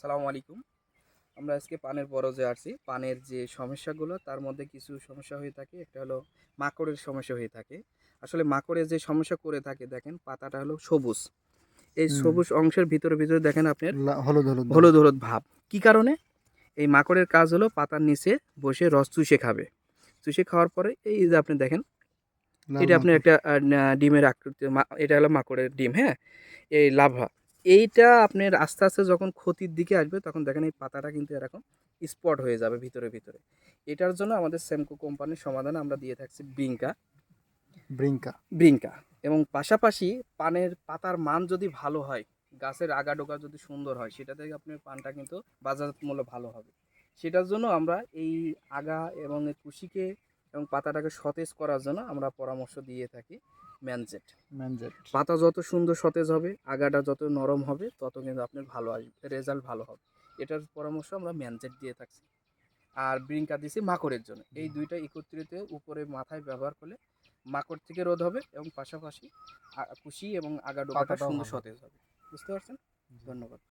আসসালামু আলাইকুম। আমরা আজকে পানের বরজে আসছি। পানের যে সমস্যাগুলো তার মধ্যে কিছু সমস্যা হয়ে থাকে। একটা হলো মাকড়ের সমস্যা হয়ে থাকে। আসলে মাকড়ে যে সমস্যা করে থাকে দেখেন পাতাটা হলো সবুজ। এই হুম, সবুজ অংশের ভিতরে দেখেন আপনার হলুদ হলুদ দাগ। হলুদ, হলুদ ভাব। কি কারণে? এই মাকড়ের কাজ হলো পাতার নিচে বসে রস চুষে খাবে। চুষে খাওয়ার পরে এই যে আপনি দেখেন লাল এটা আপনার মাকড়। একটা ডিমের আকৃতি এটা হলো মাকড়ের ডিম, হ্যাঁ? এই লার্ভা। এইটা আপনার আস্তে, আস্তে যখন ক্ষতির দিকে আসবে তখন দেখেন এই পাতাটা কিন্তু এরকম স্পট হয়ে যাবে ভিতরে। এটার জন্য আমাদের সেমকো কোম্পানির সমাধান আমরা দিয়ে থাকছি ব্রিঙ্কা। ব্রিঙ্কা এবং পাশাপাশি পানের পাতার মান যদি ভালো হয়, গাছের আগা-ডোগা যদি সুন্দর হয় সেটা থেকে আপনার পানটা কিন্তু বাজারজাত মূল্য ভালো হবে। সেটার জন্য আমরা এই আগা এবং এই কুশিকে এবং পাতাটাকে সতেজ করার জন্য আমরা পরামর্শ দিয়ে থাকি ম্যানজেট। ম্যানজেট। পাতা যত সুন্দর সতেজ হবে, আগাটা যত নরম হবে তত কিন্তু আপনার ভালো আসবে, রেজাল্ট ভালো হবে। এটার পরামর্শ আমরা ম্যানজেট দিয়ে থাকছি। আর ব্রিঙ্কা দিছি মাকড়ের জন্য। এই ২ টা একত্রিত উপরে মাথায় ব্যবহার করলে মাকড় থেকে রোধ হবে এবং পাশাপাশি কুশি এবং আগা ডোগাটা পাতাটাও সুন্দর ভালো। সতেজ হবে। বুঝতে পারছেন? ধন্যবাদ।